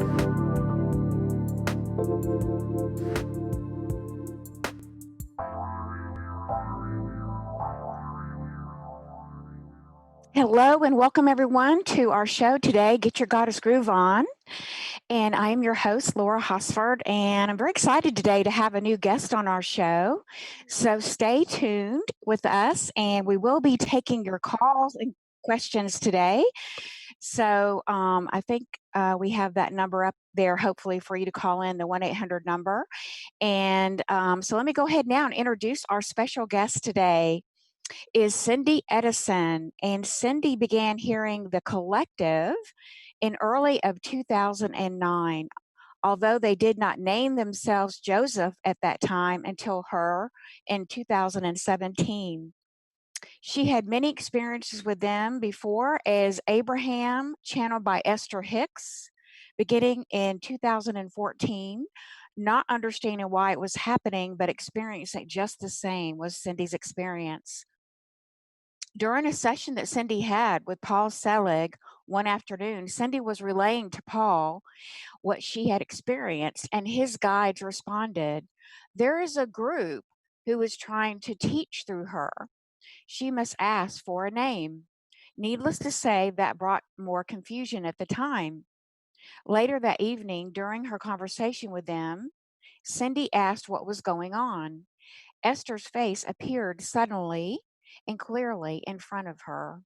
Hello and welcome everyone to our show today, Get Your Goddess Groove On. And I am your host, Laura Hosford, and I'm very excited today to have a new guest on our show. So stay tuned with us, and we will be taking your calls and questions today. So I think we have that number up there, hopefully, for you to call in, the 1-800 number. And so let me go ahead now and introduce our special guest today is Cindy Edison. And Cindy began hearing the collective in early of 2009, although they did not name themselves Josef at that time until her in 2017. She had many experiences with them before as Abraham, channeled by Esther Hicks, beginning in 2014. Not understanding why it was happening, but experiencing it just the same was Cindy's experience. During a session that Cindy had with Paul Selig one afternoon, Cindy was relaying to Paul what she had experienced, and his guides responded, "There is a group who is trying to teach through her. She must ask for a name." Needless to say, that brought more confusion at the time. Later that evening, during her conversation with them, Cindy asked what was going on. Esther's face appeared suddenly and clearly in front of her.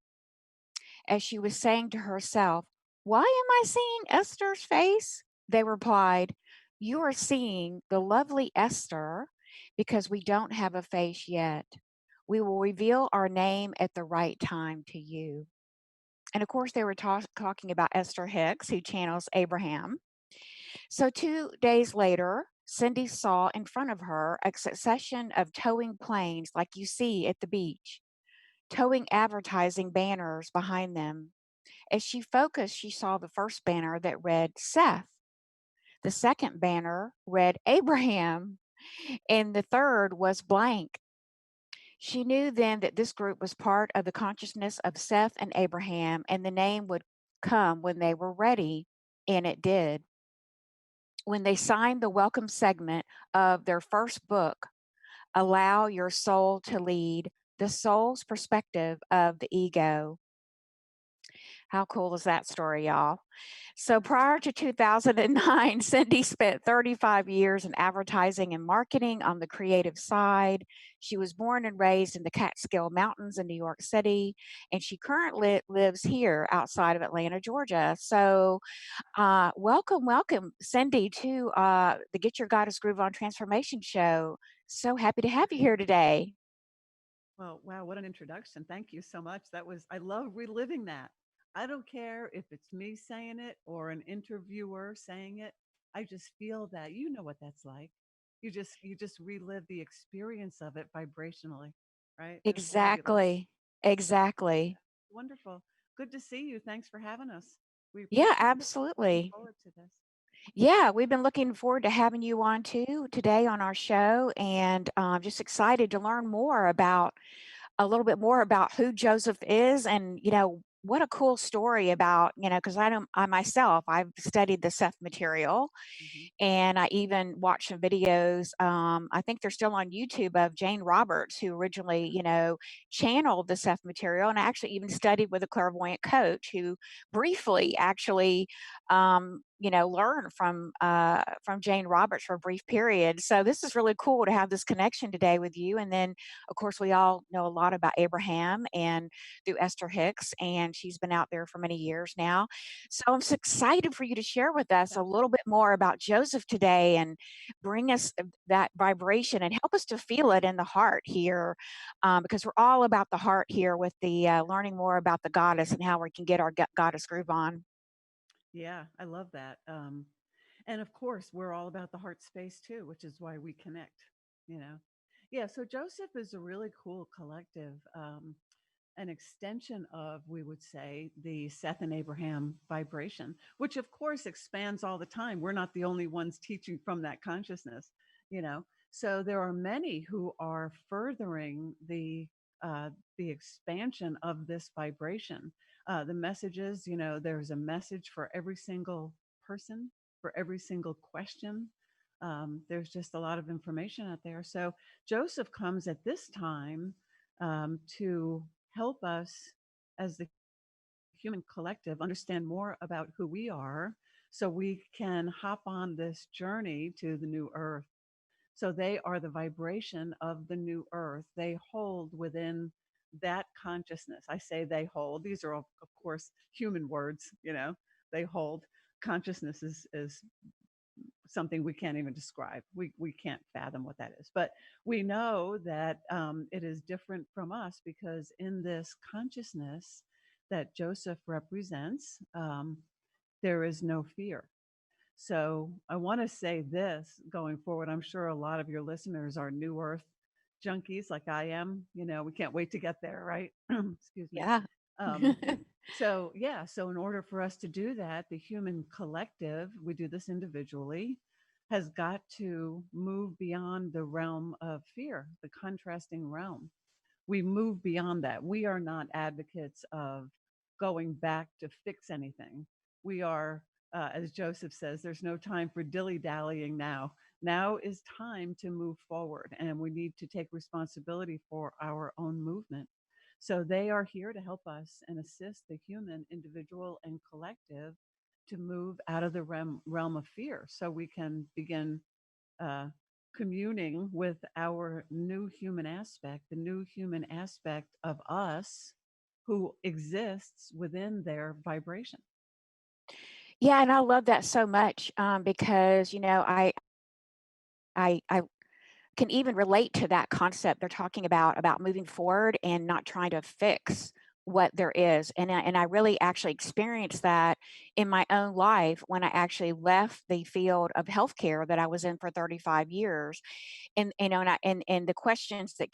As she was saying to herself, "Why am I seeing Esther's face?" They replied, "You are seeing the lovely Esther because we don't have a face yet. We will reveal our name at the right time to you." And of course, they were talking about Esther Hicks, who channels Abraham. So 2 days later, Cindy saw in front of her a succession of towing planes like you see at the beach, towing advertising banners behind them. As she focused, she saw the first banner that read Seth. The second banner read Abraham, and the third was blank. She knew then that this group was part of the consciousness of Seth and Abraham, and the name would come when they were ready, and it did. When they signed the welcome segment of their first book, Allow Your Soul to Lead, the soul's perspective of the ego. How cool is that story, y'all? So prior to 2009, Cindy spent 35 years in advertising and marketing on the creative side. She was born and raised in the Catskill Mountains in New York City, and she currently lives here outside of Atlanta, Georgia. So welcome, Cindy, to the Get Your Goddess Groove On Transformation Show. So happy to have you here today. Well, wow, what an introduction. Thank you so much. I love reliving that. I don't care if it's me saying it or an interviewer saying it. I just feel that you know what that's like. You just relive the experience of it vibrationally, right? It's fabulous. Exactly. Exactly. Wonderful. Good to see you. Thanks for having us. We Yeah, appreciate it. Looking absolutely. forward to this. Yeah, we've been looking forward to having you on too today on our show, and just excited to learn more about a little bit more about who Joseph is, and what a cool story about because I myself I've studied the Seth material, Hmm. and I even watched some videos. I think they're still on YouTube of Jane Roberts, who originally, channeled the Seth material, and I actually even studied with a clairvoyant coach who briefly actually, learned from Jane Roberts for a brief period. So this is really cool to have this connection today with you. And then, of course, we all know a lot about Abraham and through Esther Hicks, and she's been out there for many years now. So I'm so excited for you to share with us a little bit more about Joseph today and bring us that vibration and help us to feel it in the heart here, because we're all about the heart here with the learning more about the goddess and how we can get our goddess groove on. Yeah, I love that. And of course, we're all about the heart space too, which is why we connect, you know. Yeah, so Joseph is a really cool collective, an extension of, we would say, the Seth and Abraham vibration, which of course expands all the time. We're not the only ones teaching from that consciousness, you know. So there are many who are furthering the expansion of this vibration. The messages, there's a message for every single person for every single question. There's just a lot of information out there. So Joseph comes at this time to help us as the human collective understand more about who we are so we can hop on this journey to the new earth. So they are the vibration of the new earth. They hold within that consciousness. I say they hold. These are, of course, human words, they hold. Consciousness is something we can't even describe. We can't fathom what that is. But we know that it is different from us because in this consciousness that Joseph represents, there is no fear. So I want to say this going forward. I'm sure a lot of your listeners are New Earth junkies like I am. We can't wait to get there, right? Excuse me. Yeah. Um, so in order for us to do that, the human collective, we do this individually, has got to move beyond the realm of fear, the contrasting realm. We move beyond that. We are not advocates of going back to fix anything. We are, as Joseph says, there's no time for dilly dallying now. Now is time to move forward, and we need to take responsibility for our own movement. So they are here to help us and assist the human, individual, and collective to move out of the realm of fear so we can begin uh, communing with our new human aspect, the new human aspect of us who exists within their vibration. Yeah, and I love that so much because I can even relate to that concept they're talking about moving forward and not trying to fix what there is. And I really actually experienced that in my own life when I actually left the field of healthcare that I was in for 35 years. And and the questions that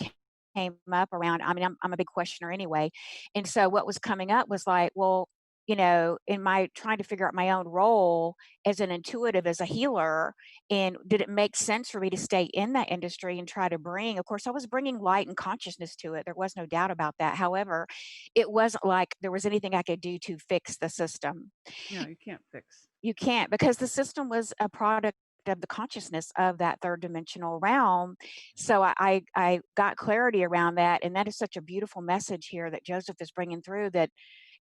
came up around, I mean, I'm a big questioner anyway. And so what was coming up was like, well, in my trying to figure out my own role as an intuitive, as a healer, and did it make sense for me to stay in that industry and try to bring, of course, I was bringing light and consciousness to it. There was no doubt about that. However, it wasn't like there was anything I could do to fix the system. No, you can't fix. You can't, because the system was a product of the consciousness of that third dimensional realm. So I got clarity around that. And that is such a beautiful message here that Joseph is bringing through, that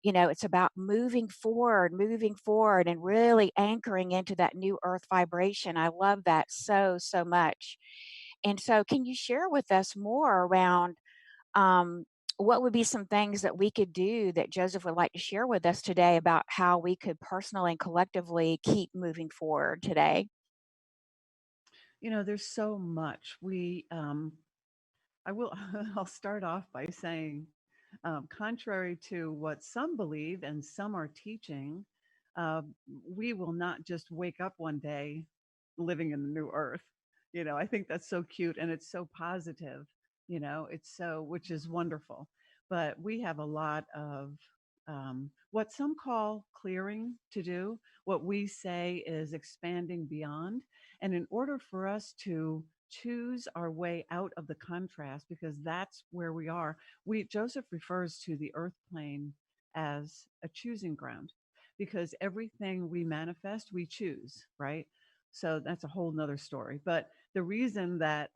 it's about moving forward and really anchoring into that new earth vibration. I love that so, so much. And so, can you share with us more around um, what would be some things that we could do that Joseph would like to share with us today about how we could personally and collectively keep moving forward today? There's so much. I will, I'll start off by saying, contrary to what some believe and some are teaching, uh, we will not just wake up one day living in the new earth. I think that's so cute and it's so positive, it's so, which is wonderful. But we have a lot of what some call clearing to do. What we say is expanding beyond. And in order for us to choose our way out of the contrast, because that's where we are, Joseph refers to the earth plane as a choosing ground, because everything we manifest, we choose, right? So that's a whole nother story. But the reason that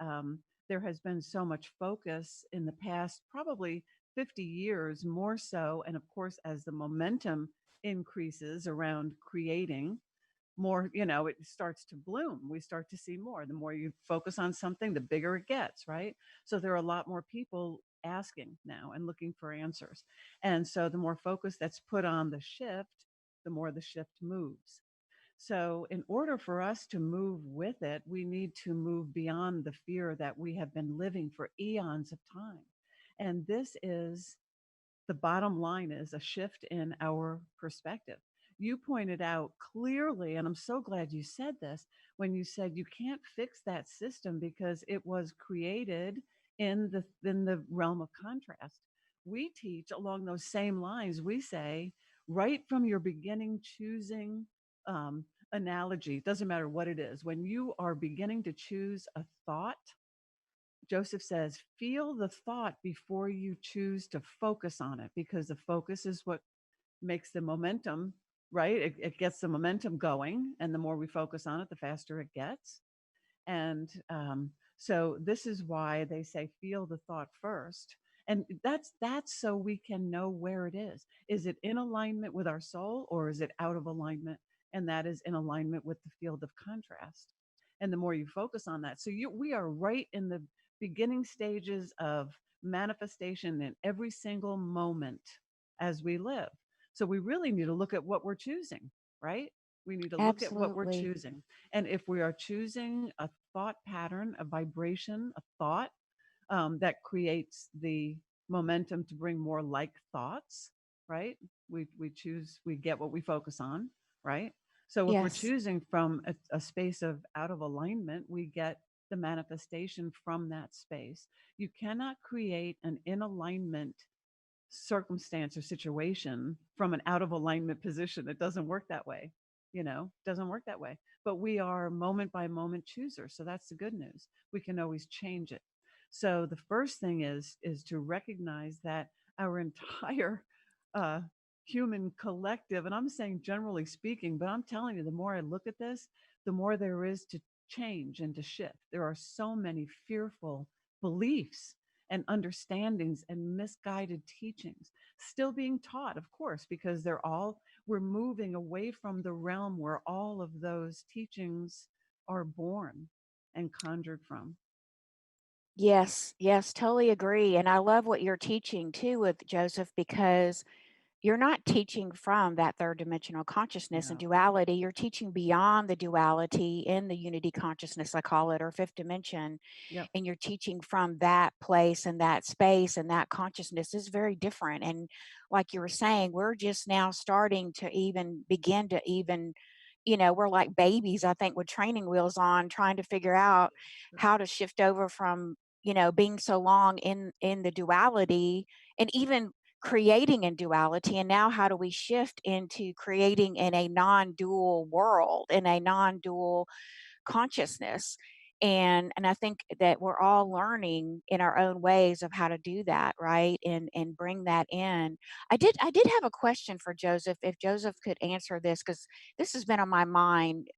there has been so much focus in the past, probably 50 years more so, and of course, as the momentum increases around creating more, it starts to bloom. We start to see more. The more you focus on something, the bigger it gets, right? So there are a lot more people asking now and looking for answers. And so the more focus that's put on the shift, the more the shift moves. So, in order for us to move with it, we need to move beyond the fear that we have been living for eons of time. And this is the bottom line, is a shift in our perspective. You pointed out clearly, and I'm so glad you said this, when you said you can't fix that system because it was created in the realm of contrast. We teach along those same lines. We say, right from your beginning choosing analogy, doesn't matter what it is, when you are beginning to choose a thought, Joseph says, feel the thought before you choose to focus on it, because the focus is what makes the momentum right? It gets the momentum going, and the more we focus on it, the faster it gets. And so this is why they say feel the thought first. And that's so we can know where it is. Is it in alignment with our soul, or is it out of alignment? And that is in alignment with the field of contrast. And the more you focus on that, so we are right in the beginning stages of manifestation in every single moment as we live. So we really need to look at what we're choosing, right? We need to look at what we're Absolutely. choosing. And if we are choosing a thought pattern, a vibration, a thought that creates the momentum to bring more like thoughts, right? We choose, we get what we focus on, right? So if we're Yes. choosing from a space of out of alignment, we get the manifestation from that space. You cannot create an in alignment circumstance or situation from an out of alignment position. It doesn't work that way. Doesn't work that way. But we are moment by moment choosers. So that's the good news. We can always change it. So the first thing is to recognize that our entire uh, human collective, and I'm saying generally speaking, but I'm telling you, the more I look at this, the more there is to change and to shift. There are so many fearful beliefs and understandings and misguided teachings still being taught, of course, because we're moving away from the realm where all of those teachings are born and conjured from. Yes, yes, totally agree. And I love what you're teaching too with Joseph, because you're not teaching from that third dimensional consciousness and No. duality. You're teaching beyond the duality in the unity consciousness, I call it, or fifth dimension. Yep. And you're teaching from that place and that space, and that consciousness is very different. And like you were saying, we're just now starting to even begin to even, we're like babies, I think, with training wheels on, trying to figure out how to shift over from, being so long in the duality, and even creating in duality. And now how do we shift into creating in a non-dual world, in a non-dual consciousness? And I think that we're all learning in our own ways of how to do that, right? And bring that in. I did have a question for Joseph, if Joseph could answer this, because this has been on my mind.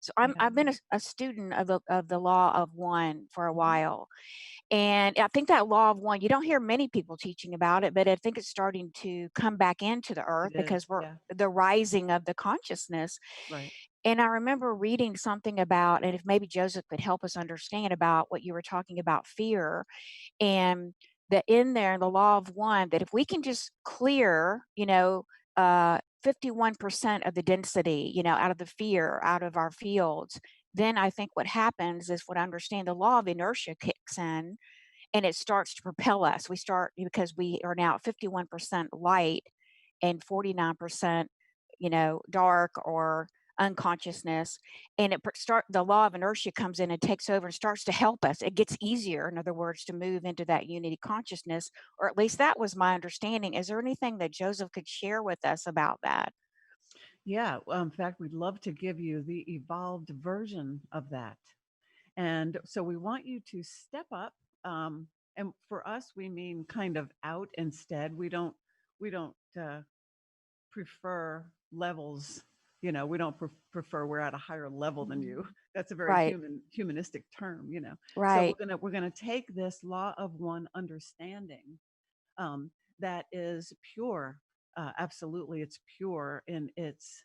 So Yeah. I've been a student of the law of one for a Mhm. while, and I think that law of one, you don't hear many people teaching about it, but I think it's starting to come back into the earth It is. because we're Yeah. the rising of the consciousness. Right. And I remember reading something about, and if maybe Joseph could help us understand about what you were talking about, fear, and that in there, in the law of one, that if we can just clear, 51% of the density, out of the fear, out of our fields, then I think what happens is, what I understand, the law of inertia kicks in, and it starts to propel us. We start, because we are now at 51% light and 49%, dark or unconsciousness. And the law of inertia comes in and takes over and starts to help us. It gets easier, in other words, to move into that unity consciousness, or at least that was my understanding. Is there anything that Joseph could share with us about that? Yeah. In fact, we'd love to give you the evolved version of that. And so we want you to step up. And for us, we mean kind of out instead. We don't prefer levels. We don't prefer we're at a higher level than you. That's a very Right, humanistic term. So right. we're gonna take this law of one understanding um, that is pure. Absolutely, it's pure in its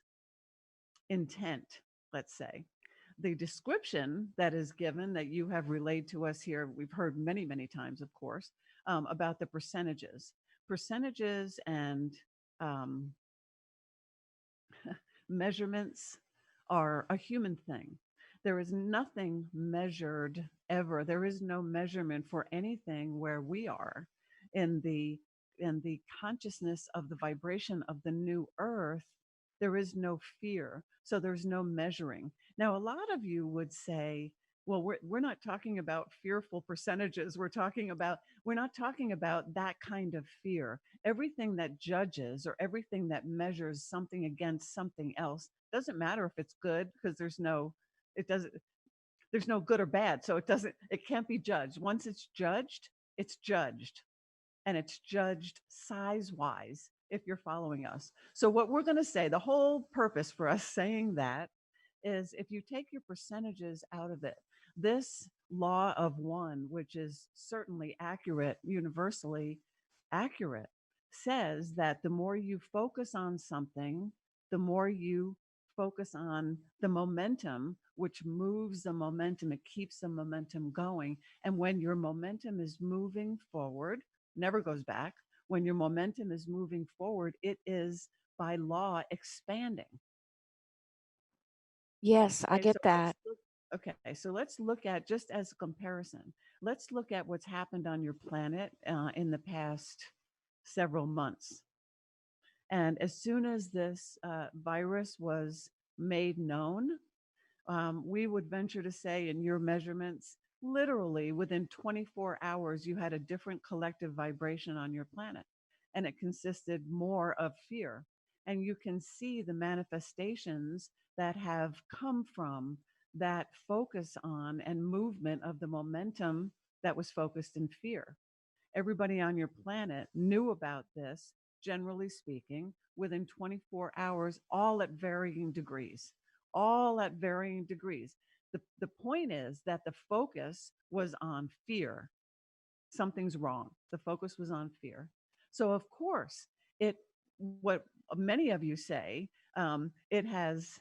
intent. Let's say the description that is given, that you have relayed to us here, we've heard many, many times, of course, about the percentages and um, measurements are a human thing. There is nothing measured ever. There is no measurement for anything where we are in the consciousness of the vibration of the new earth. There is no fear. So there's no measuring. Now, a lot of you would say, well, we're not talking about fearful percentages. We're not talking about that kind of fear. Everything that judges or everything that measures something against something else, doesn't matter if it's good, because it doesn't, there's no good or bad. So it can't be judged. Once it's judged, and it's judged size wise. if you're following us. So, what we're going to say, the whole purpose for us saying that is if you take your percentages out of it, this law of one, which is certainly accurate, universally accurate, says that the more you focus on something, the more you focus on the momentum, which moves the momentum, it keeps the momentum going. And when your momentum is moving forward, never goes back. When your momentum is moving forward, it is by law expanding. Yes, I Okay, get that. so let's look at, just as a comparison, let's look at what's happened on your planet in the past several months. And as soon as this virus was made known, we would venture to say, in your measurements, literally within 24 hours, you had a different collective vibration on your planet. And it consisted more of fear. And you can see the manifestations that have come from that focus on and movement of the momentum that was focused in fear. Everybody on your planet knew about this, generally speaking, within 24 hours, all at varying degrees. All at varying degrees. The point is that the focus was on fear. Something's wrong. The focus was on fear. So, of course, what many of you say, it has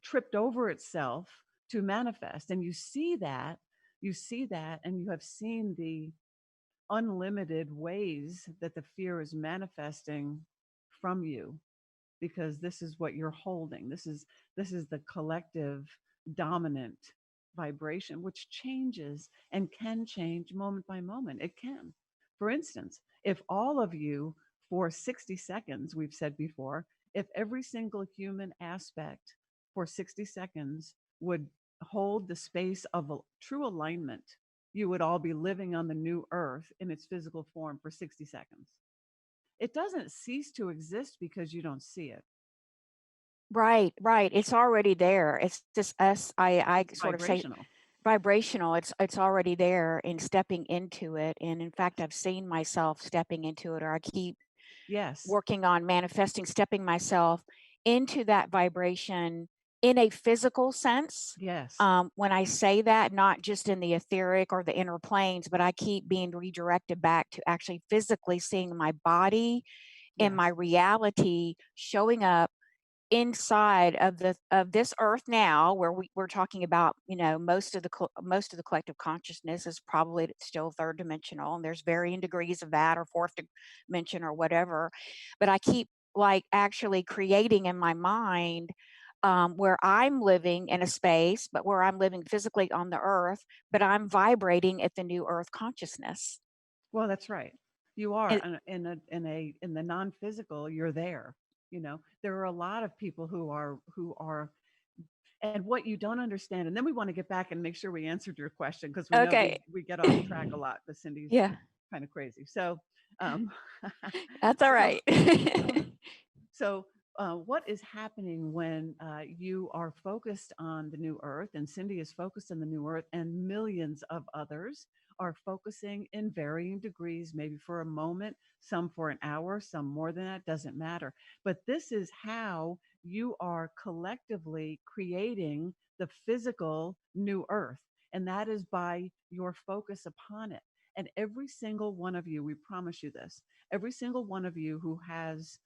tripped over itself to manifest. And you see that, and you have seen the unlimited ways that the fear is manifesting from you, because this is what you're holding. This is the collective dominant vibration, which changes and can change moment by moment. It can. For instance, if all of you, for 60 seconds, we've said before, if every single human aspect for 60 seconds would hold the space of a true alignment, you would all be living on the new earth in its physical form for 60 seconds. It doesn't cease to exist because you don't see it. Right, right. It's already there. It's just us. I It's sort of say vibrational. vibrational. It's already there and stepping into it. And in fact, I've seen myself stepping into it, or I keep Yes. working on manifesting, stepping myself into that vibration in a physical sense. Yes. When I say that, not just in the etheric or the inner planes, but I keep being redirected back to actually physically seeing my body and my Yes. reality showing up inside of this earth now, where we're talking about, most of most of the collective consciousness is probably still third dimensional, and there's varying degrees of that, or fourth dimension or whatever. But I keep, like, actually creating in my mind, where I'm living in a space, but where I'm living physically on the earth, but I'm vibrating at the new earth consciousness. Well, that's right. You are And in the non-physical, you're there. There are a lot of people who are, and what you don't understand, and then we want to get back and make sure we answered your question, because we know okay. we get off track a lot, but Cindy's Yeah, kind of crazy. So, um, that's all so right. So, what is happening when you are focused on the new earth, and Cindy is focused on the new earth, and millions of others are focusing in varying degrees, maybe for a moment, some for an hour, some more than that, doesn't matter. But this is how you are collectively creating the physical new earth, and that is by your focus upon it. And every single one of you, we promise you this, every single one of you who has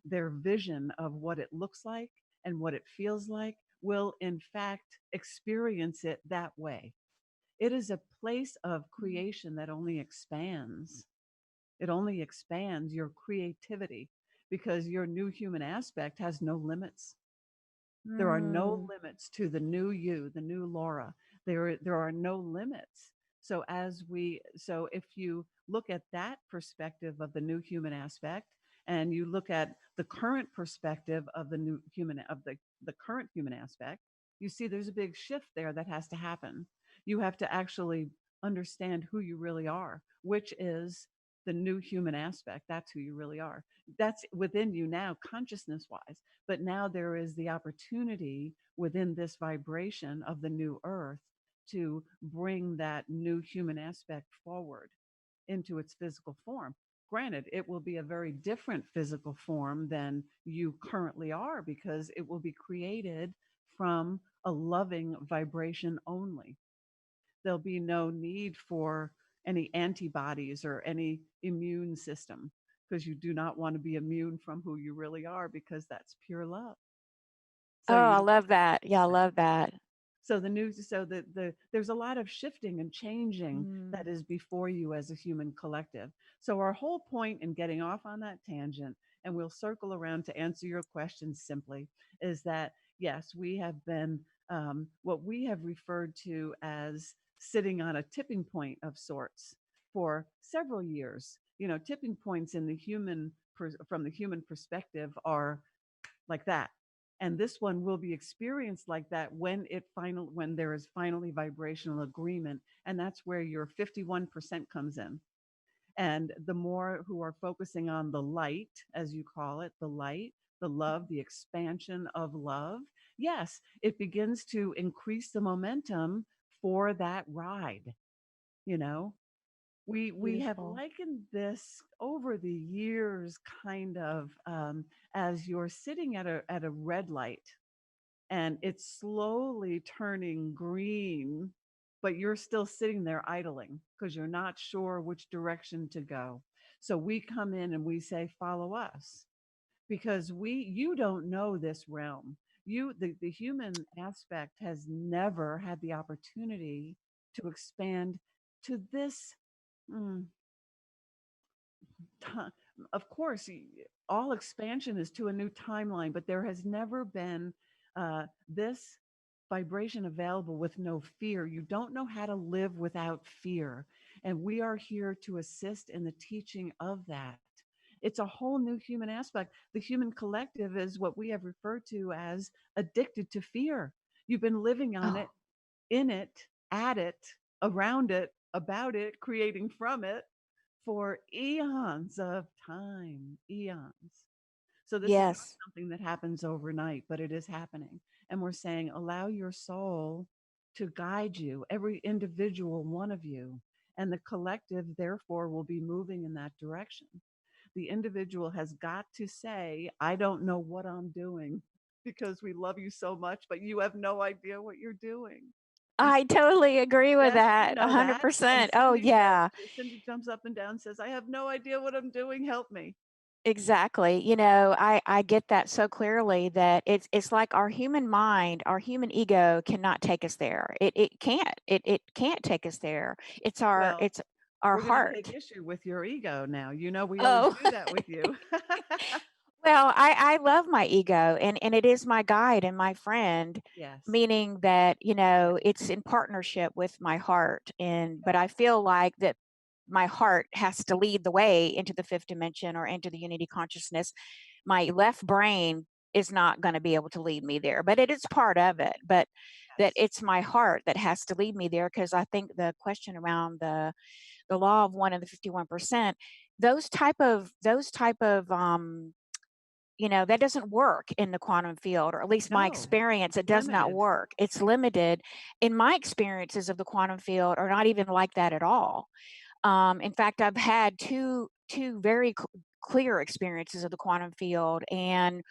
their vision of what it looks like and what it feels like will, in fact, experience it that way. It is a place of creation that only expands. It only expands your creativity, because your new human aspect has no limits. There are no Mm. limits to the new you, the new Laura. There are no limits. So if you look at that perspective of the new human aspect, and you look at the current perspective of the new human of the current human aspect, you see there's a big shift there that has to happen. You have to actually understand who you really are, which is the new human aspect. That's who you really are. That's within you now, consciousness wise. But now there is the opportunity within this vibration of the new earth to bring that new human aspect forward into its physical form. Granted, it will be a very different physical form than you currently are because it will be created from a loving vibration only. There'll be no need for any antibodies or any immune system because you do not want to be immune from who you really are because that's pure love. Oh, So I you love that. Yeah, I love that. so there's a lot of shifting and changing Mm. that is before you as a human collective. So our whole point in getting off on that tangent, and we'll circle around to answer your questions simply, is that yes, we have been what we have referred to as sitting on a tipping point of sorts for several years. You know, tipping points in the from the human perspective are like that. And this one will be experienced like that when there is finally vibrational agreement. And that's where your 51% comes in. And the more who are focusing on the light, as you call it, the light, the love, the expansion of love, yes, it begins to increase the momentum for that ride, you know. We have Beautiful. likened this over the years kind of as you're sitting at a red light and it's slowly turning green, but you're still sitting there idling because you're not sure which direction to go. So we come in and we say, follow us because you don't know this realm. The human aspect has never had the opportunity to expand to this. mm, ti- of course, all expansion is to a new timeline, but there has never been this vibration available with no fear. You don't know how to live without fear. And we are here to assist in the teaching of that. It's a whole new human aspect. The human collective is what we have referred to as addicted to fear. You've been living on it, Oh, in it, at it, around it, about it, creating from it for eons of time, eons. So this is yes. not something that happens overnight, but it is happening. And we're saying, allow your soul to guide you, every individual one of you. And the collective, therefore, will be moving in that direction. The individual has got to say, I don't know what I'm doing because we love you so much, but you have no idea what you're doing. You I totally agree with Yes, you that. know that. And 100%. Oh, Cindy knows. yeah. Cindy jumps up and down, says, I have no idea what I'm doing. Help me. Exactly. You know, I get that so clearly that it's like our human mind, our human ego cannot take us there. It can't. It can't take us there. Well, It's our we're going to take heart. issue with your ego now. You know, we always Oh, do that with you. well, I love my ego and it is my guide and my friend, Yes. meaning that, you Yes. know, it's in partnership with my heart. And but I Yes. feel like that my heart has to lead the way into the fifth dimension or into the unity consciousness. My left brain is not going to be able to lead me there, but it is part of it. But that Yes. it's my heart that has to lead me there because I think the question around the law of one and the 51%, those type of you know, that doesn't work in the quantum field, or at least my No, experience, it's it does not limited. work. It's limited. In my experiences of the quantum field are not even like that at all. In fact, I've had two very clear experiences of the quantum field, and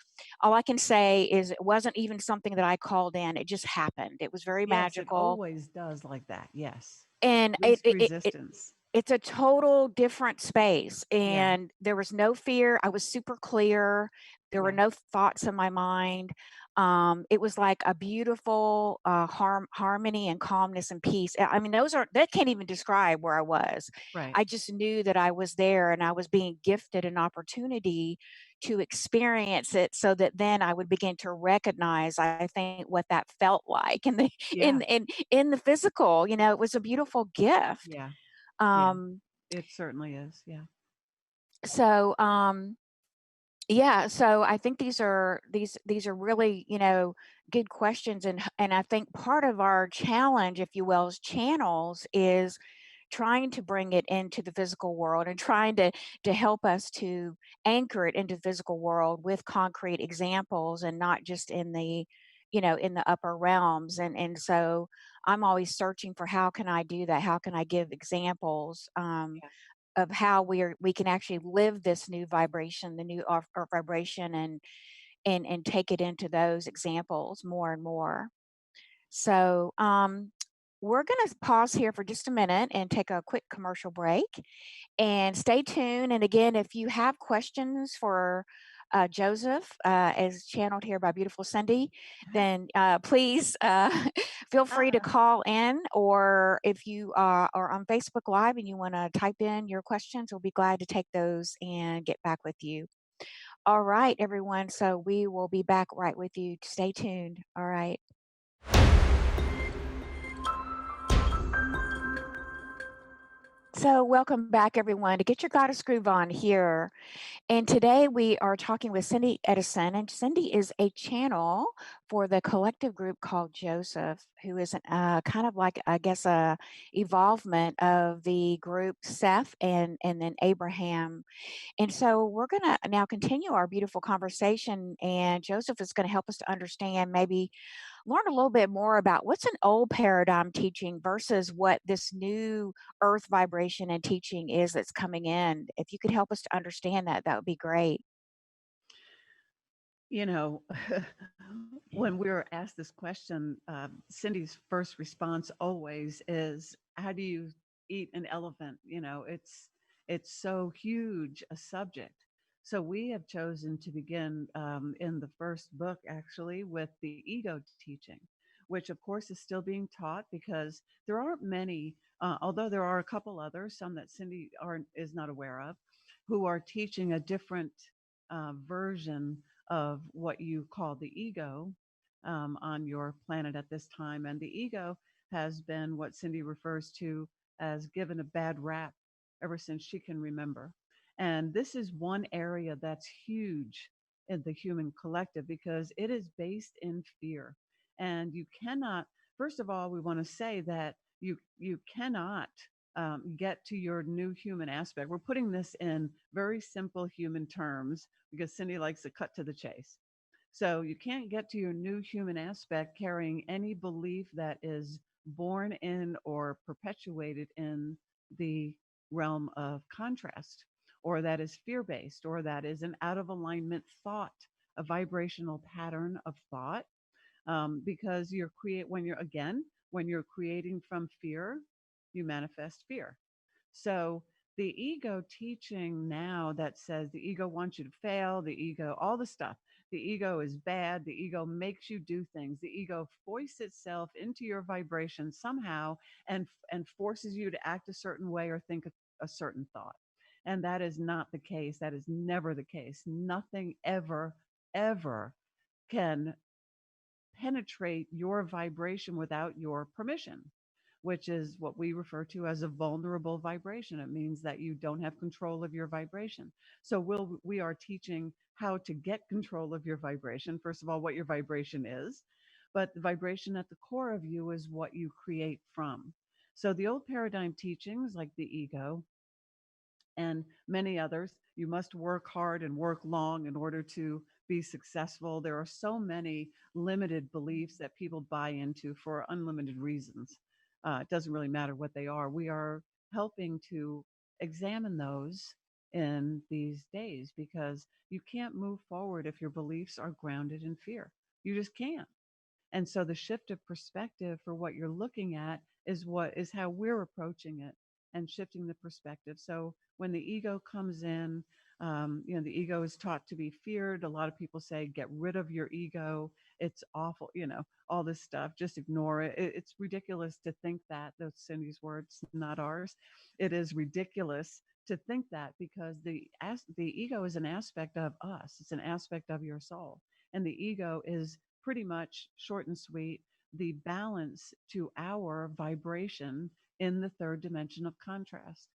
all I can say is it wasn't even something that I called in. It just happened. It was very Yes, it magical, always does like that. Yes. and Least resistance. it's a total different space, Yeah. and there was no fear. I was super clear. There were Yeah. no thoughts in my mind. It was like a beautiful harmony and calmness and peace. I mean, that can't even describe where I was. Right. I just knew that I was there, and I was being gifted an opportunity to experience it, so that then I would begin to recognize, I think, what that felt like in the Yeah. in the physical. You know, it was a beautiful gift. Yeah. Yeah. Um, It certainly is. Yeah. so yeah, so I think these are really, you know, good questions, and I think part of our challenge, if you will, as channels is trying to bring it into the physical world and trying to help us to anchor it into the physical world with concrete examples and not just in the, you know, in the upper realms. And so I'm always searching for how can I do that? How can I give examples? of how we can actually live this new vibration, the new our vibration, and take it into those examples more and more. So we're going to pause here for just a minute and take a quick commercial break and stay tuned. And again, if you have questions for Joseph, as channeled here by beautiful Cindy, then please feel free to call in, or if you are on Facebook Live and you want to type in your questions, we'll be glad to take those and get back with you. All right, everyone. So we will be back right with you. Stay tuned. All right. So, welcome back, everyone, to Get Your Goddess Groove On here. And today we are talking with Cindy Edison. And Cindy is a channel for the collective group called Joseph, who is kind of like, I guess, a evolvement of the group Seth and then Abraham. And so we're going to now continue our beautiful conversation. And Joseph is going to help us to understand, maybe learn a little bit more about what's an old paradigm teaching versus what this new earth vibration and teaching is that's coming in. If you could help us to understand that, that would be great. You know, when we were asked this question, Cindy's first response always is, "How do you eat an elephant?" You know, it's so huge a subject. So we have chosen to begin in the first book, actually, with the ego teaching, which of course is still being taught because there aren't many, although there are a couple others, some that Cindy is not aware of, who are teaching a different version of what you call the ego on your planet at this time. And the ego has been what Cindy refers to as given a bad rap ever since she can remember. And this is one area that's huge in the human collective because it is based in fear. And you cannot, first of all, we want to say that you cannot get to your new human aspect. We're putting this in very simple human terms because Cindy likes to cut to the chase. So you can't get to your new human aspect carrying any belief that is born in or perpetuated in the realm of contrast, or that is fear based, or that is an out of alignment thought, a vibrational pattern of thought. Because when you're creating from fear, you manifest fear. So the ego teaching now that says the ego wants you to fail, the ego, all the stuff, the ego is bad, the ego makes you do things, the ego foists itself into your vibration somehow and forces you to act a certain way or think a certain thought. And that is not the case. That is never the case. Nothing ever can penetrate your vibration without your permission, which is what we refer to as a vulnerable vibration. It means that you don't have control of your vibration. So we are teaching how to get control of your vibration. First of all, what your vibration is, but the vibration at the core of you is what you create from. So the old paradigm teachings like the ego and many others. You must work hard and work long in order to be successful. There are so many limited beliefs that people buy into for unlimited reasons. It doesn't really matter what they are. We are helping to examine those in these days because you can't move forward if your beliefs are grounded in fear. You just can't. And so the shift of perspective for what you're looking at is how we're approaching it and shifting the perspective. So when the ego comes in, the ego is taught to be feared. A lot of people say, get rid of your ego. It's awful, all this stuff. Just ignore it. It's ridiculous to think that. Those Cindy's words, not ours. It is ridiculous to think that because the ego is an aspect of us. It's an aspect of your soul. And the ego is pretty much short and sweet the balance to our vibration in the third dimension of contrast.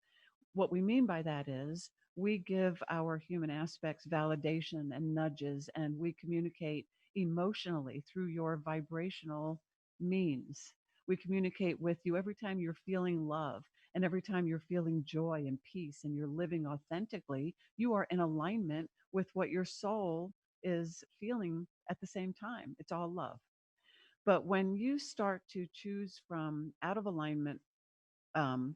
What we mean by that is we give our human aspects validation and nudges, and we communicate emotionally through your vibrational means. We communicate with you every time you're feeling love and every time you're feeling joy and peace and you're living authentically, you are in alignment with what your soul is feeling at the same time. It's all love. But when you start to choose from out of alignment um,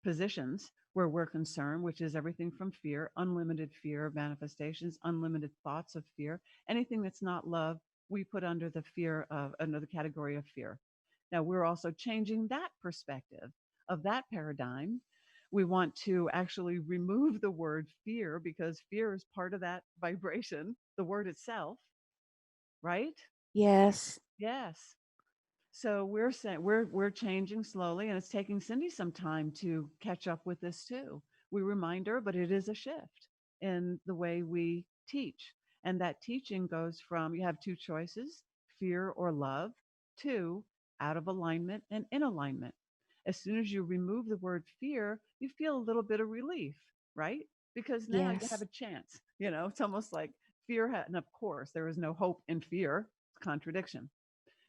positions where we're concerned, which is everything from fear, unlimited fear manifestations, unlimited thoughts of fear. Anything that's not love, we put under the fear of another category of fear. Now, we're also changing that perspective of that paradigm. We want to actually remove the word fear because fear is part of that vibration, the word itself, right? Yes. Yes. So we're saying we're changing slowly, and it's taking Cindy some time to catch up with this too. We remind her, but it is a shift in the way we teach. And that teaching goes from you have two choices, fear or love, to out of alignment and in alignment. As soon as you remove the word fear, you feel a little bit of relief, right? Because now you have Yes. a chance. It's almost like and of course, there is no hope in fear. It's contradiction.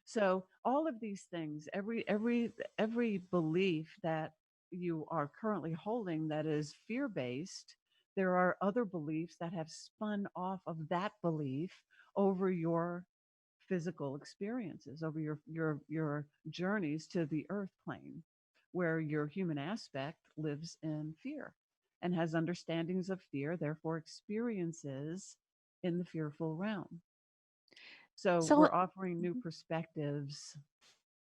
So all of these things, every belief that you are currently holding that is fear-based, there are other beliefs that have spun off of that belief over your physical experiences, over your journeys to the earth plane, where your human aspect lives in fear and has understandings of fear, therefore experiences in the fearful realm. So So, we're offering new mhm. perspectives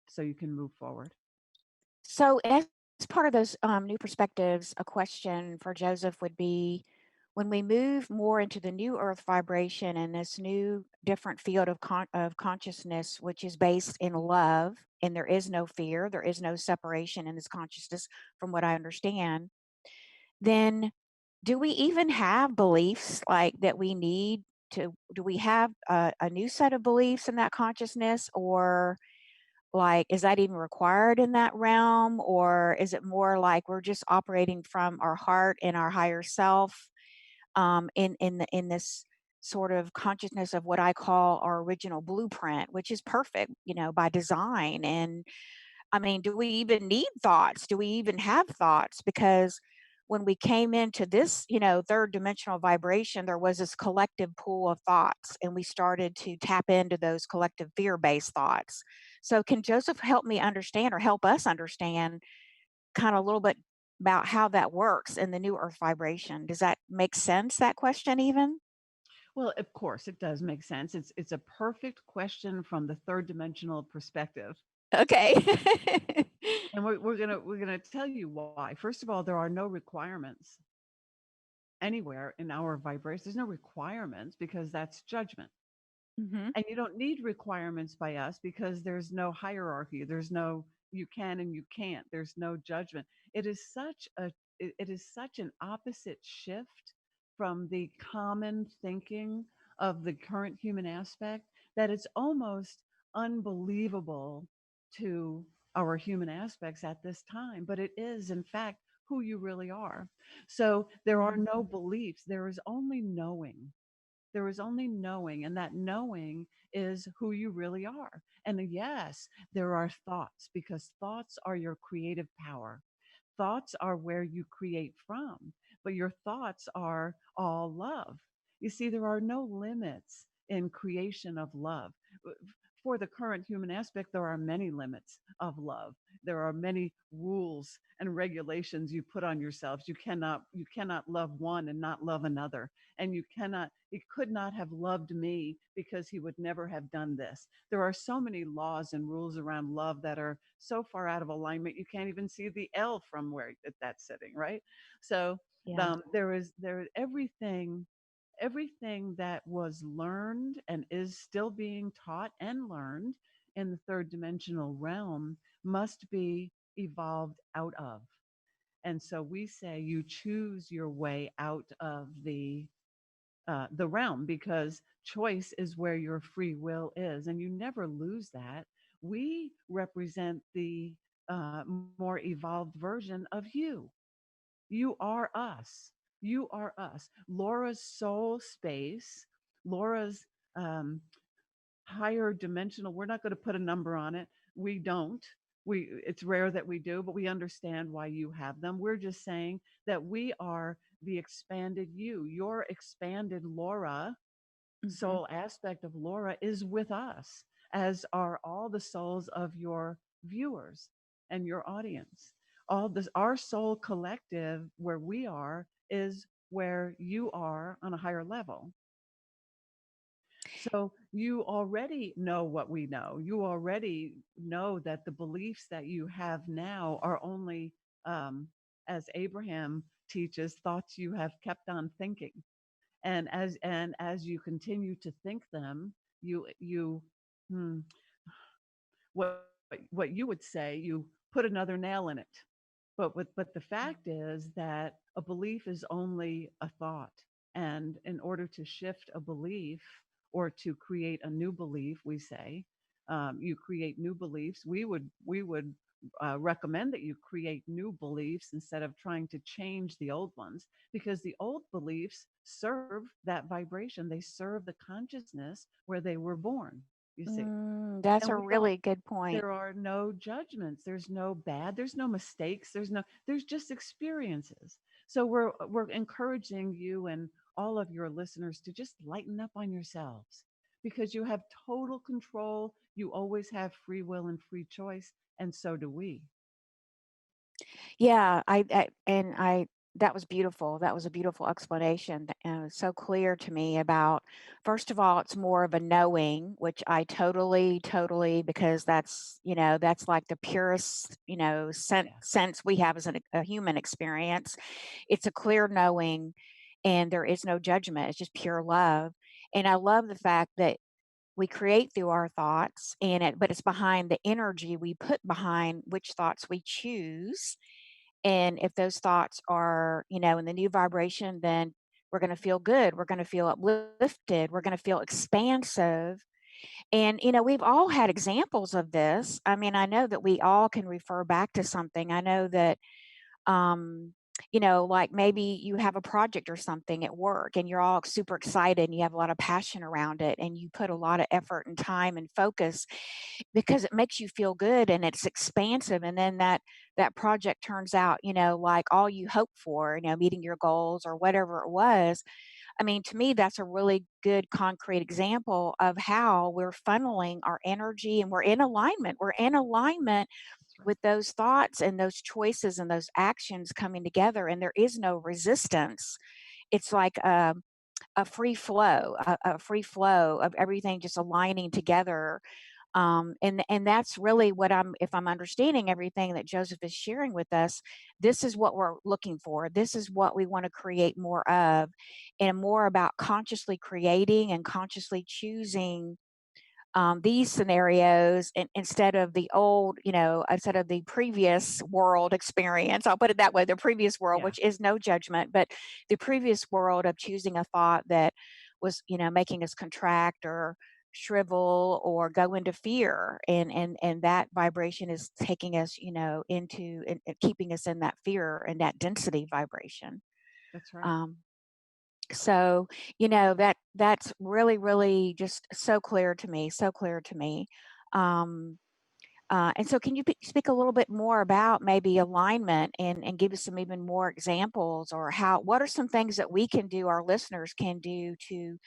so you can move forward. So as part of those new perspectives, a question for Joseph would be, when we move more into the new earth vibration and this new different field of of consciousness, which is based in love, and there is no fear, there is no separation in this consciousness, from what I understand, then do we even have beliefs like that we need to? Do we have a new set of beliefs in that consciousness, or like, is that even required in that realm? Or is it more like we're just operating from our heart and our higher self, in this sort of consciousness of what I call our original blueprint, which is perfect, by design? And I mean, do we even need thoughts? Do we even have thoughts? Because when we came into this, third dimensional vibration, there was this collective pool of thoughts, and we started to tap into those collective fear based thoughts. So, can Joseph help me understand, or help us understand, kind of a little bit about how that works in the new earth vibration? Does that make sense, that question, even? Well, of course, it does make sense. It's a perfect question from the third dimensional perspective. Okay. And we're gonna tell you why. First of all, there are no requirements anywhere in our vibration. There's no requirements because that's judgment. Hmm. And you don't need requirements by us because there's no hierarchy. There's no you can and you can't. There's no judgment. It is such an opposite shift from the common thinking of the current human aspect that it's almost unbelievable to our human aspects at this time, but it is in fact who you really are. So there are Hmm. no beliefs, there is only knowing. There is only knowing, and that knowing is who you really are. And yes, there are thoughts because thoughts are your creative power. Thoughts are where you create from, but your thoughts are all love. You see, there are no limits in creation of love. For the current human aspect, there are many limits of love. There are many rules and regulations you put on yourselves. You cannot love one and not love another. And he could not have loved me because he would never have done this. There are so many laws and rules around love that are so far out of alignment you can't even see the L from where that's sitting, right? So Yeah. there everything that was learned and is still being taught and learned in the third dimensional realm must be evolved out of. And so we say you choose your way out of the realm, because choice is where your free will is, and you never lose that. We represent the more evolved version of you. You are us. You are us. Laura's soul space, Laura's um, higher dimensional. We're not going to put a number on it. We don't. It's rare that we do, but we understand why you have them. We're just saying that we are the expanded you. Your expanded Laura, Hmm. soul aspect of Laura, is with us, as are all the souls of your viewers and your audience. all this, our soul collective, where we are, is where you are on a higher level. So you already know what we know. You already know that the beliefs that you have now are only, um, as Abraham teaches, thoughts you have kept on thinking. And as you continue to think them, you hmm, what what you would say, you put another nail in it. But the fact is that a belief is only a thought, and in order to shift a belief or to create a new belief, we say, you create new beliefs. We would recommend that you create new beliefs instead of trying to change the old ones, because the old beliefs serve that vibration. They serve the consciousness where they were born. You see, That's and a we don't, really good point. there are no judgments, there's no bad, there's no mistakes, there's just experiences. So we're encouraging you and all of your listeners to just lighten up on yourselves, because you have total control. You always have free will and free choice, and so do we. Yeah, I that was beautiful. That was a beautiful explanation. And it was so clear to me about, first of all, it's more of a knowing, which I totally, because that's, that's like the purest, Yeah, sense we have as a human experience. It's a clear knowing, and there is no judgment. It's just pure love. And I love the fact that we create through our thoughts, but it's behind the energy we put behind which thoughts we choose. And if those thoughts are, in the new vibration, then we're going to feel good. We're going to feel uplifted. We're going to feel expansive. And, we've all had examples of this. I mean, I know that we all can refer back to something. I know that, um, like maybe you have a project or something at work and you're all super excited and you have a lot of passion around it and you put a lot of effort and time and focus because it makes you feel good and it's expansive, and then that project turns out, like all you hoped for, meeting your goals or whatever it was. I mean, to me, that's a really good concrete example of how we're funneling our energy, and we're in alignment that's right. with those thoughts and those choices and those actions coming together, and there is no resistance. It's like a free flow of everything just aligning together. And that's really what if I'm understanding everything that Joseph is sharing with us, this is what we're looking for. This is what we want to create more of, and more about consciously creating and consciously choosing these scenarios, instead of the old, instead of the previous world experience. I'll put it that way, the previous world, Yeah, which is no judgment, but the previous world of choosing a thought that was, making us contract or shrivel or go into fear. And that vibration is taking us, into and keeping us in that fear and that density vibration. that's right. Um, so, that's really just so clear to me, so clear to me. Um, and so can you speak a little bit more about maybe alignment, and give us some even more examples, or what are some things that we can do, our listeners can do to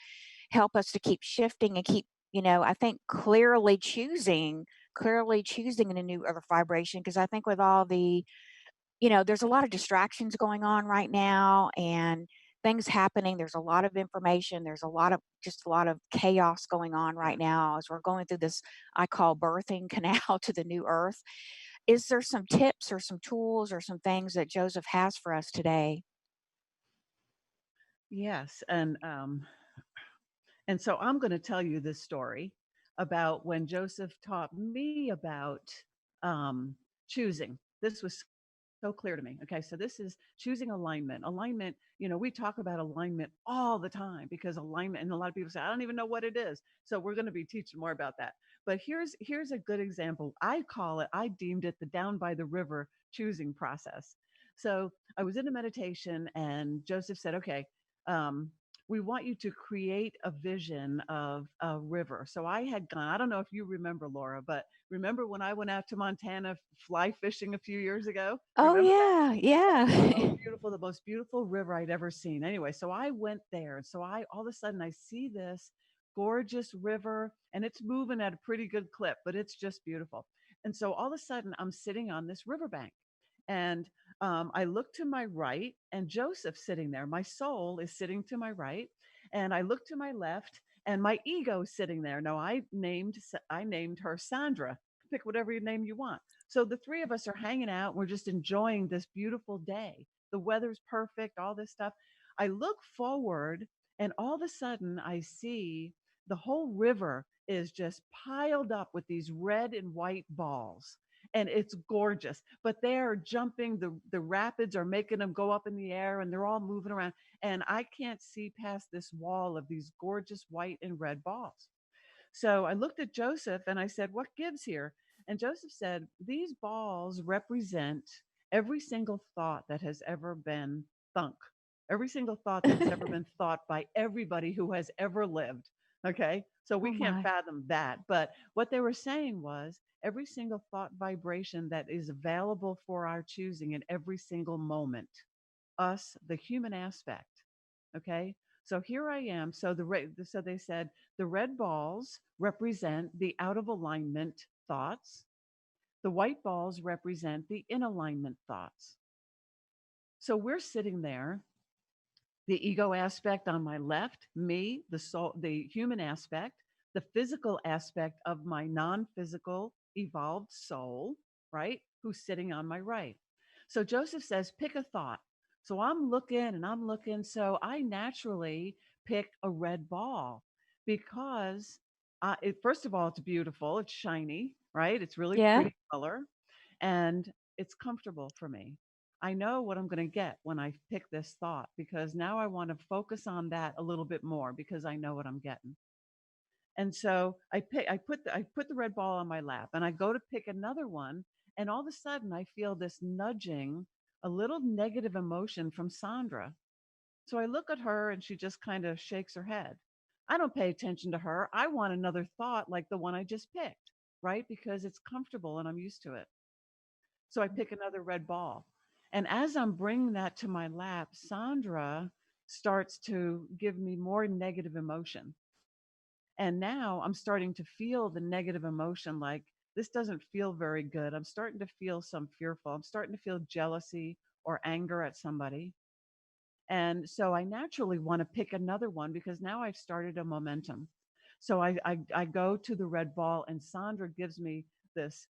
help us to keep shifting and keep, I think clearly choosing in a new earth vibration, because I think with all the, there's a lot of distractions going on right now and things happening. There's a lot of information. There's a lot of chaos going on Yeah. right now as we're going through this, I call birthing canal to the new earth. Is there some tips or some tools or some things that Joseph has for us today? Yes, and so I'm going to tell you this story about when Joseph taught me about, um, choosing. This was so clear to me. Okay, so this is choosing alignment. Alignment, we talk about alignment all the time, because alignment, and a lot of people say, I don't even know what it is. So we're going to be teaching more about that. But here's a good example. I deemed it the down by the river choosing process. So I was in a meditation, and Joseph said, okay, um, we want you to create a vision of a river. So I had gone, I don't know if you remember, Laura, but remember when I went out to Montana fly fishing a few years ago? Oh, Remember that? yeah, yeah. The most beautiful river I'd ever seen. Anyway, so I went there. So I all of a sudden I see this gorgeous river, and it's moving at a pretty good clip, but it's just beautiful. And so all of a sudden I'm sitting on this riverbank, And I look to my right, and Joseph sitting there. My soul is sitting to my right, and I look to my left, and my ego is sitting there. Now I named her Sandra. Pick whatever name you want. So the three of us are hanging out. We're just enjoying this beautiful day. The weather's perfect. All this stuff. I look forward, and all of a sudden, I see the whole river is just piled up with these red and white balls, and it's gorgeous, but they're jumping. The rapids are making them go up in the air, and they're all moving around, and I can't see past this wall of these gorgeous white and red balls. So I looked at Joseph and I said, "What gives here?" And Joseph said, "These balls represent every single thought that has ever been thunk, every single thought that has ever been thought by everybody who has ever lived." Okay. So Oh we can't my. fathom that. But what they were saying was every single thought vibration that is available for our choosing in every single moment, us, the human aspect. Okay. So here I am. So they said the red balls represent the out of alignment thoughts. The white balls represent the in alignment thoughts. So we're sitting there, the ego aspect on my left, me, the soul, the human aspect, the physical aspect of my non-physical evolved soul, right? Who's sitting on my right. So Joseph says, pick a thought. So I'm looking and I'm looking. So I naturally pick a red ball because first of all, it's beautiful. It's shiny, right? It's really Yeah. pretty color, and it's comfortable for me. I know what I'm going to get when I pick this thought, because now I want to focus on that a little bit more because I know what I'm getting. And so I put the red ball on my lap, and I go to pick another one, and all of a sudden I feel this nudging, a little negative emotion from Sandra. So I look at her and she just kind of shakes her head. I don't pay attention to her. I want another thought like the one I just picked, right? Because it's comfortable and I'm used to it. So I pick another red ball. And as I'm bringing that to my lap, Sandra starts to give me more negative emotion. And now I'm starting to feel the negative emotion, like this doesn't feel very good. I'm starting to feel some fearful. I'm starting to feel jealousy or anger at somebody. And so I naturally want to pick another one because now I've started a momentum. So I go to the red ball, and Sandra gives me this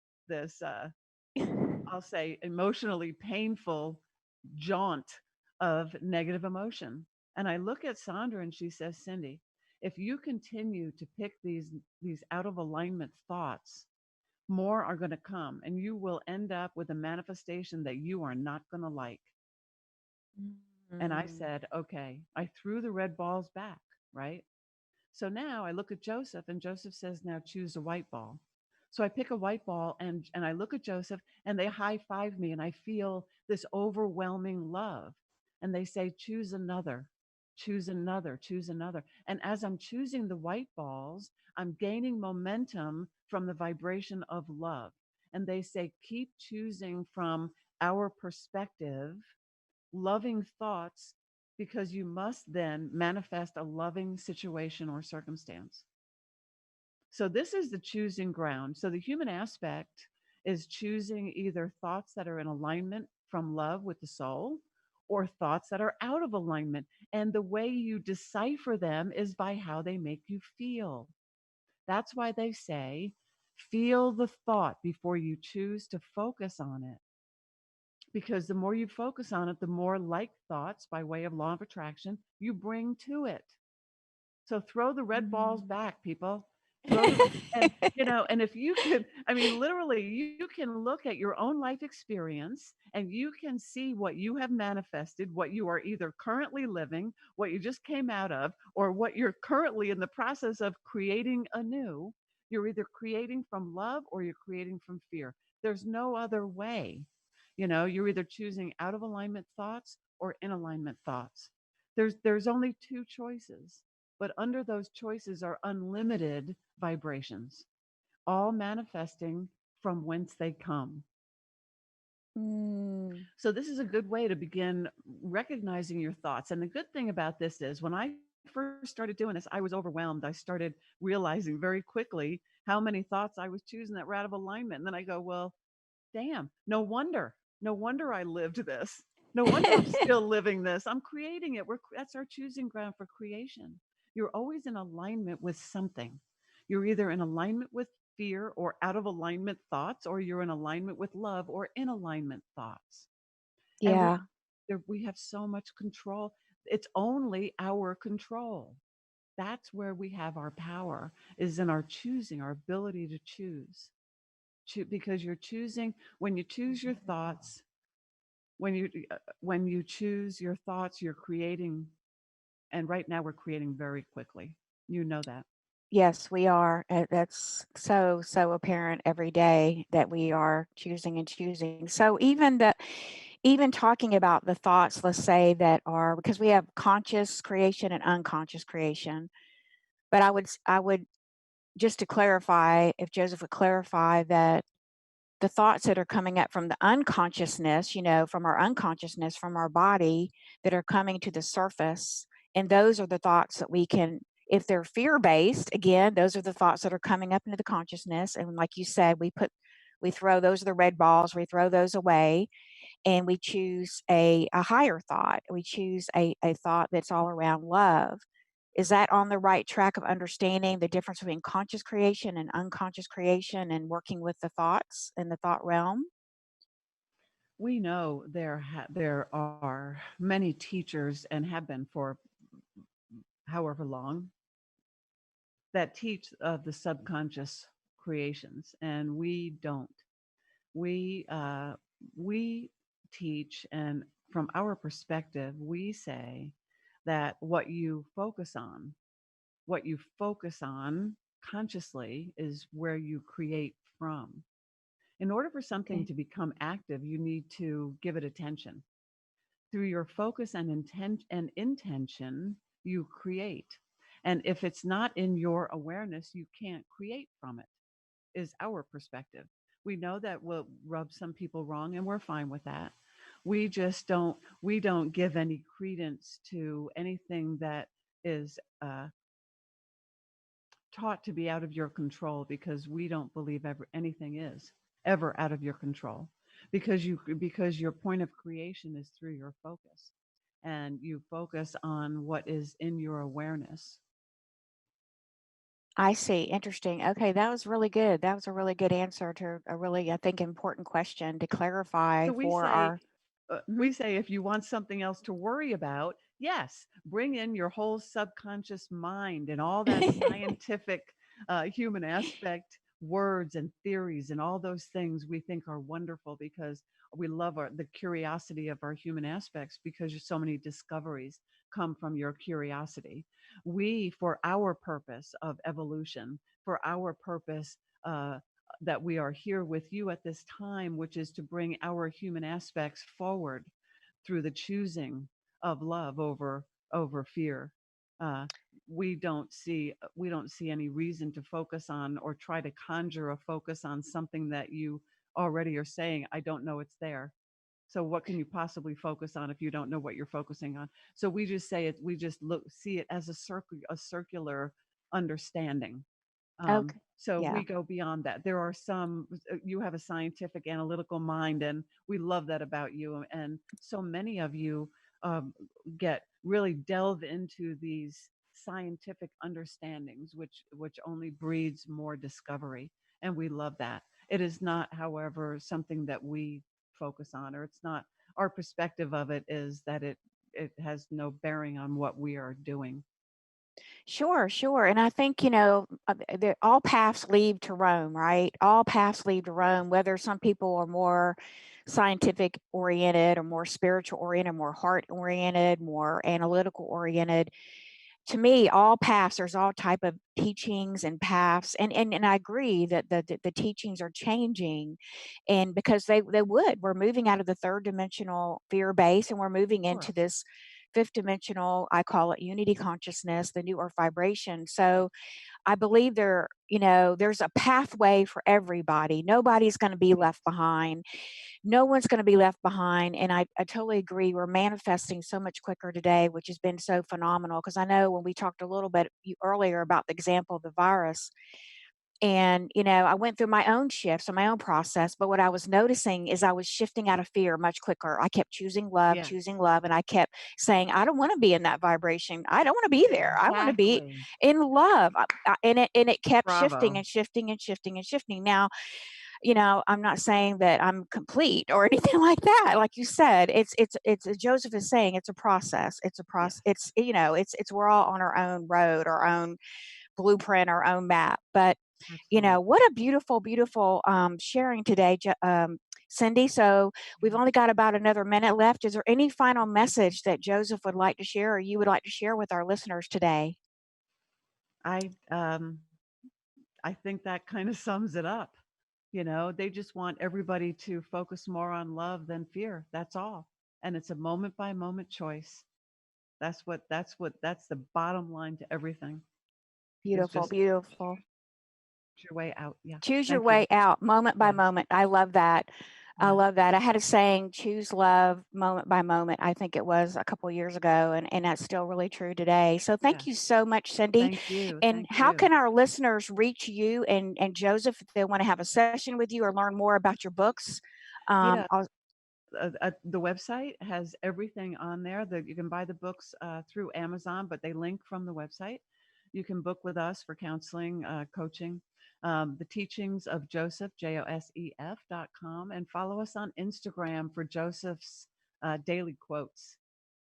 I'll say emotionally painful jaunt of negative emotion. And I look at Sandra and she says, "Cindy, if you continue to pick these out of alignment thoughts, more are going to come, and you will end up with a manifestation that you are not going to like." And I Mm. said, "Okay." I threw the red balls back, right? So now I look at Joseph, and Joseph says, "Now choose a white ball." So I pick a white ball, and I look at Joseph, and they high five me, and I feel this overwhelming love. And they say, "Choose another, choose another, choose another." And as I'm choosing the white balls, I'm gaining momentum from the vibration of love. And they say, "Keep choosing from our perspective loving thoughts, because you must then manifest a loving situation or circumstance." So this is the choosing ground. So the human aspect is choosing either thoughts that are in alignment from love with the soul, or thoughts that are out of alignment. And the way you decipher them is by how they make you feel. That's why they say, feel the thought before you choose to focus on it. Because the more you focus on it, the more like thoughts by way of law of attraction you bring to it. So throw the red balls Mm. back, people. Throw the and and if you can, I mean, literally, you can look at your own life experience and you can see what you have manifested, what you are either currently living, what you just came out of, or what you're currently in the process of creating anew. You're either creating from love or you're creating from fear. There's no other way. You're either choosing out of alignment thoughts or in alignment thoughts. There's only two choices, but under those choices are unlimited vibrations, all manifesting from whence they come. Mm. So this is a good way to begin recognizing your thoughts. And the good thing about this is when I first started doing this, I was overwhelmed. I started realizing very quickly how many thoughts I was choosing that were out of alignment. And then I go, well, damn, no wonder. No wonder I lived this. No wonder I'm still living this. I'm creating it. That's our choosing ground for creation. You're always in alignment with something. You're either in alignment with fear or out of alignment thoughts, or you're in alignment with love or in alignment thoughts. And Yeah. we have so much control. It's only our control. That's where we have our power, is in our choosing, our ability to choose. Because you're choosing, when you choose your thoughts, when you choose your thoughts, you're creating. And right now we're creating very quickly. You know that. Yes, we are. That's so, so apparent every day that we are choosing and choosing. So even talking about the thoughts, let's say that are, because we have conscious creation and unconscious creation. But I would just to clarify, if Joseph would clarify that the thoughts that are coming up from the unconsciousness, from our unconsciousness, from our body, that are coming to the surface. And those are the thoughts that we can, if they're fear based, again, those are the thoughts that are coming up into the consciousness. And like you said, we throw those are the red balls, we throw those away and we choose a higher thought. We choose a thought that's all around love. Is that on the right track of understanding the difference between conscious creation and unconscious creation and working with the thoughts in the thought realm? We know there are many teachers, and have been for however long, that teach of the subconscious creations, and we don't. We uh, we teach, and from our perspective, we say that what you focus on consciously is where you create from. In order for something Okay. to become active, you need to give it attention. Through your focus and intention, you create. And if it's not in your awareness, you can't create from it, is our perspective. We know that will rub some people wrong, and we're fine with that. We don't give any credence to anything that is taught to be out of your control, because we don't believe anything is ever out of your control, because your point of creation is through your focus, and you focus on what is in your awareness. I see. Interesting. Okay, that was really good. That was a really good answer to a really, I think, important question to clarify So for our. Mhm. we say if you want something else to worry about, yes, bring in your whole subconscious mind and all that scientific human aspect words and theories and all those things we think are wonderful, because we love the curiosity of our human aspects, because so many discoveries come from your curiosity. We, for our purpose of evolution, for our purpose, uh, that we are here with you at this time, which is to bring our human aspects forward through the choosing of love over fear. Uh, we don't see any reason to focus on, or try to conjure a focus on something that you already are saying, I don't know it's there. So what can you possibly focus on if you don't know what you're focusing on? So we just say it. We just see it as a circular understanding. Okay. So Yeah. we go beyond that. There are you have a scientific analytical mind, and we love that about you. And so many of you um, get really delve into these scientific understandings, which only breeds more discovery. And we love that. It is not, however, something that we focus on, or it's not our perspective of it, is that it has no bearing on what we are doing. Sure, sure. And I think, all paths lead to Rome, right? All paths lead to Rome, whether some people are more scientific oriented or more spiritual oriented, more heart oriented, more analytical oriented. To me, all paths, there's all type of teachings and paths. And I agree that the teachings are changing. And because we're moving out of the third dimensional fear base and we're moving Of into course. this fifth dimensional, I call it unity consciousness, the new earth vibration. So I believe there's a pathway for everybody. Nobody's going to be left behind. No one's going to be left behind. And I totally agree. We're manifesting so much quicker today, which has been so phenomenal. Because I know when we talked a little bit earlier about the example of the virus, And, I went through my own shifts and my own process, but what I was noticing is I was shifting out of fear much quicker. I kept Yes, choosing love, and I kept saying, I don't want to be in that vibration. I don't want to be there. I want to be exactly. in love. And it kept shifting Bravo. and shifting and shifting and shifting. Now, I'm not saying that I'm complete or anything like that. Like you said, it's Joseph is saying it's a process. It's a process. Yes, It's we're all on our own road, our own blueprint, our own map. But absolutely. what a beautiful, beautiful sharing today, Cindy. So we've Mhm. only got about another minute left. Is there any final message that Joseph would like to share, or you would like to share with our listeners today? I I think that kind of sums it up. They just want everybody to focus more on love than fear. That's all. And it's a moment by moment choice. That's the bottom line to everything is Beautiful, just beautiful. your way out. Yeah. Choose your Thank you. way out moment by Yes. moment. I love that. I Yeah. love that. I had a saying, choose love moment by moment. I think it was a couple years ago, and that's still really true today. So thank you Yes. so much, Cindy. Thank you. And Thank how you. can our listeners reach you and Joseph if they want to have a session with you or learn more about your books? Yeah. I'll, The website has everything on there. You can buy the books through Amazon, but they link from the website. You can book with us for counseling, coaching. The teachings of Joseph, Josef.com, and follow us on Instagram for Joseph's daily quotes.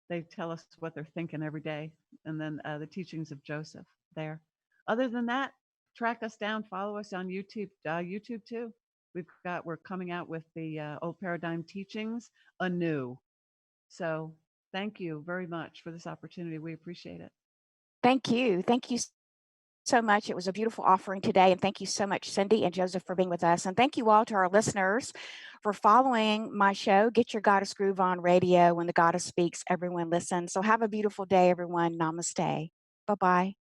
They tell us what they're thinking every day. And then the teachings of Joseph there. Other than that, track us down, follow us on YouTube too. We're coming out with the old paradigm teachings anew. So thank you very much for this opportunity. We appreciate it. thank you. Thank you so much. It was a beautiful offering today. And thank you so much, Cindy and Joseph, for being with us. And thank you all to our listeners for following my show, Get Your Goddess Groove On Radio. When the goddess speaks, everyone listens. So have a beautiful day, everyone. Namaste. Bye bye.